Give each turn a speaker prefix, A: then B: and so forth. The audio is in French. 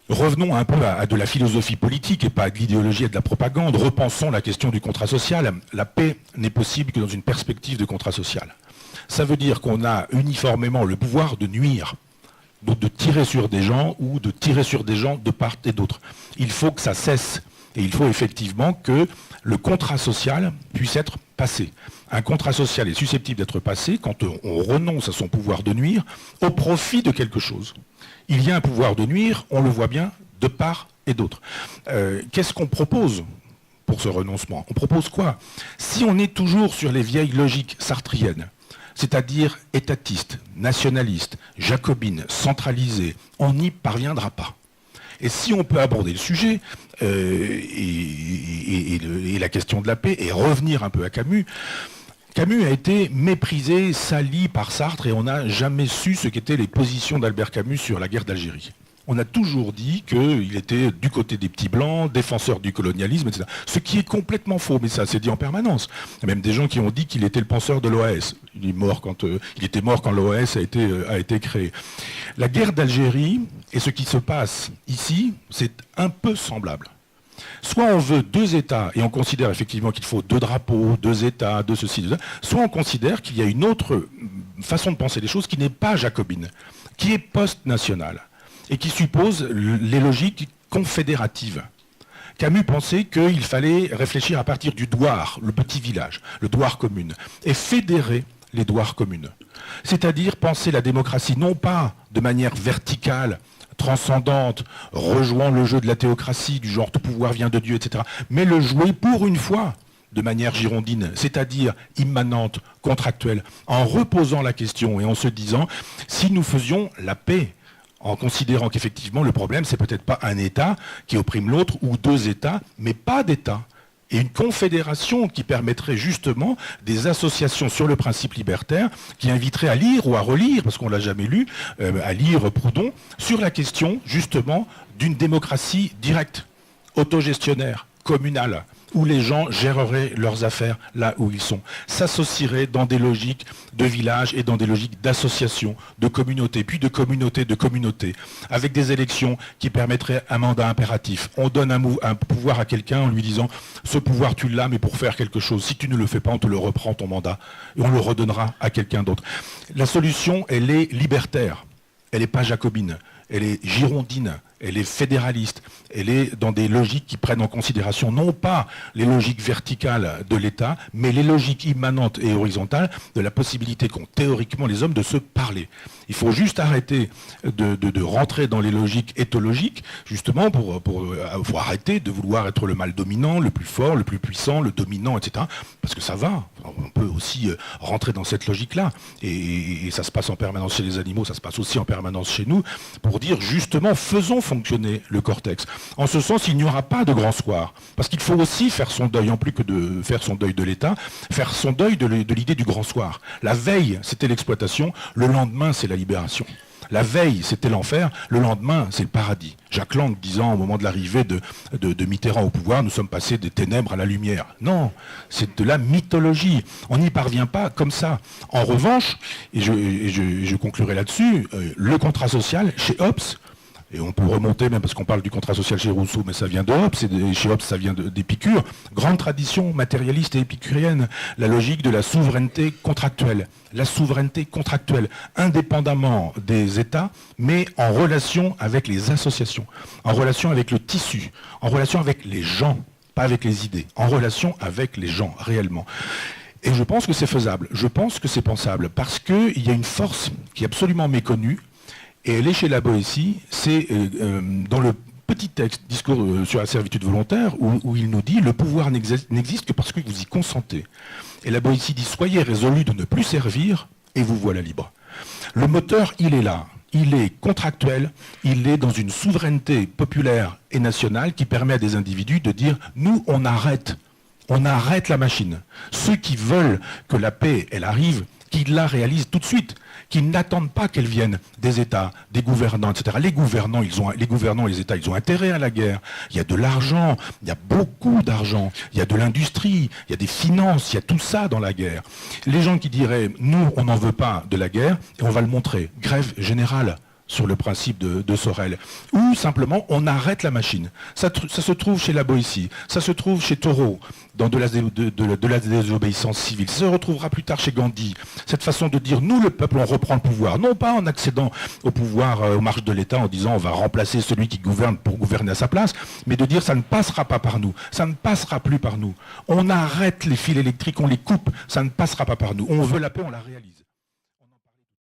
A: Revenons un peu à de la philosophie politique et pas à de l'idéologie et de la propagande. Repensons la question du contrat social. La paix n'est possible que dans une perspective de contrat social. Ça veut dire qu'on a uniformément le pouvoir de nuire, de tirer sur des gens ou de tirer sur des gens de part et d'autre. Il faut que ça cesse et il faut effectivement que le contrat social puisse être passé. Un contrat social est susceptible d'être passé quand on renonce à son pouvoir de nuire au profit de quelque chose. Il y a un pouvoir de nuire, on le voit bien, de part et d'autre. Qu'est-ce qu'on propose pour ce renoncement? On propose quoi? Si on est toujours sur les vieilles logiques sartriennes, c'est-à-dire étatistes, nationalistes, jacobines, centralisées, on n'y parviendra pas. Et si on peut aborder le sujet et la question de la paix et revenir un peu à Camus, Camus a été méprisé, sali par Sartre et on n'a jamais su ce qu'étaient les positions d'Albert Camus sur la guerre d'Algérie. On a toujours dit qu'il était du côté des petits blancs, défenseur du colonialisme, etc. Ce qui est complètement faux, mais ça s'est dit en permanence. Il y a même des gens qui ont dit qu'il était le penseur de l'OAS. Il était mort quand l'OAS a été créé. La guerre d'Algérie et ce qui se passe ici, c'est un peu semblable. Soit on veut deux États et on considère effectivement qu'il faut deux drapeaux, deux États, deux ceci, deux ça, soit on considère qu'il y a une autre façon de penser les choses qui n'est pas jacobine, qui est post-nationale et qui suppose les logiques confédératives. Camus pensait qu'il fallait réfléchir à partir du douar, le petit village, le douar commune, et fédérer les douars communes. C'est-à-dire penser la démocratie non pas de manière verticale, transcendante, rejoignant le jeu de la théocratie, du genre tout pouvoir vient de Dieu, etc., mais le jouer pour une fois de manière girondine, c'est-à-dire immanente, contractuelle, en reposant la question et en se disant, si nous faisions la paix, en considérant qu'effectivement le problème c'est peut-être pas un État qui opprime l'autre ou deux États, mais pas d'État. Et une confédération qui permettrait justement des associations sur le principe libertaire qui inviterait à lire ou à relire, parce qu'on ne l'a jamais lu, à lire Proudhon, sur la question justement d'une démocratie directe, autogestionnaire, communale, où les gens géreraient leurs affaires là où ils sont, s'associeraient dans des logiques de village et dans des logiques d'association, de communauté, puis de communauté, avec des élections qui permettraient un mandat impératif. On donne un pouvoir à quelqu'un en lui disant « ce pouvoir tu l'as, mais pour faire quelque chose, si tu ne le fais pas, on te le reprend ton mandat, et on le redonnera à quelqu'un d'autre ». La solution, elle est libertaire, elle n'est pas jacobine, elle est girondine, elle est fédéraliste, elle est dans des logiques qui prennent en considération non pas les logiques verticales de l'État, mais les logiques immanentes et horizontales de la possibilité qu'ont théoriquement les hommes de se parler. Il faut juste arrêter de rentrer dans les logiques éthologiques, justement pour arrêter de vouloir être le mâle dominant, le plus fort, le plus puissant, le dominant, etc. Parce que ça va, on peut aussi rentrer dans cette logique-là. Et ça se passe en permanence chez les animaux, ça se passe aussi en permanence chez nous, pour dire justement, faisons fonctionner le cortex. En ce sens, il n'y aura pas de grand soir. Parce qu'il faut aussi faire son deuil, en plus que de faire son deuil de l'État, faire son deuil de l'idée du grand soir. La veille, c'était l'exploitation, le lendemain, c'est la libération. La veille, c'était l'enfer, le lendemain, c'est le paradis. Jacques Lang disant au moment de l'arrivée de Mitterrand au pouvoir, nous sommes passés des ténèbres à la lumière. Non, c'est de la mythologie. On n'y parvient pas comme ça. En revanche, et je conclurai là-dessus, le contrat social, chez Hobbes, et on peut remonter même parce qu'on parle du contrat social chez Rousseau, mais ça vient de Hobbes, et chez Hobbes ça vient d'Épicure, grande tradition matérialiste et épicurienne, la logique de la souveraineté contractuelle. La souveraineté contractuelle, indépendamment des États, mais en relation avec les associations, en relation avec le tissu, en relation avec les gens, pas avec les idées, en relation avec les gens, réellement. Et je pense que c'est faisable, je pense que c'est pensable, parce qu'il y a une force qui est absolument méconnue, et elle est chez la Boétie, c'est dans le petit texte, discours sur la servitude volontaire, où il nous dit « le pouvoir n'existe que parce que vous y consentez ». Et la Boétie dit « soyez résolus de ne plus servir, et vous voilà libre ». Le moteur, il est là, il est contractuel, il est dans une souveraineté populaire et nationale qui permet à des individus de dire « nous, on arrête la machine ». Ceux qui veulent que la paix, elle arrive, qu'ils la réalisent tout de suite, qu'ils n'attendent pas qu'elle vienne des États, des gouvernants, etc. Les gouvernants, les États, ils ont intérêt à la guerre. Il y a de l'argent, il y a beaucoup d'argent, il y a de l'industrie, il y a des finances, il y a tout ça dans la guerre. Les gens qui diraient, nous, on n'en veut pas de la guerre, et on va le montrer, grève générale sur le principe de Sorel, ou simplement on arrête la machine. Ça se trouve chez la Boétie, ça se trouve chez Thoreau, dans de la désobéissance civile, ça se retrouvera plus tard chez Gandhi. Cette façon de dire, nous le peuple, on reprend le pouvoir, non pas en accédant au pouvoir, aux marches de l'État, en disant on va remplacer celui qui gouverne pour gouverner à sa place, mais de dire ça ne passera pas par nous, ça ne passera plus par nous. On arrête les fils électriques, on les coupe, ça ne passera pas par nous. On veut la paix, on la réalise.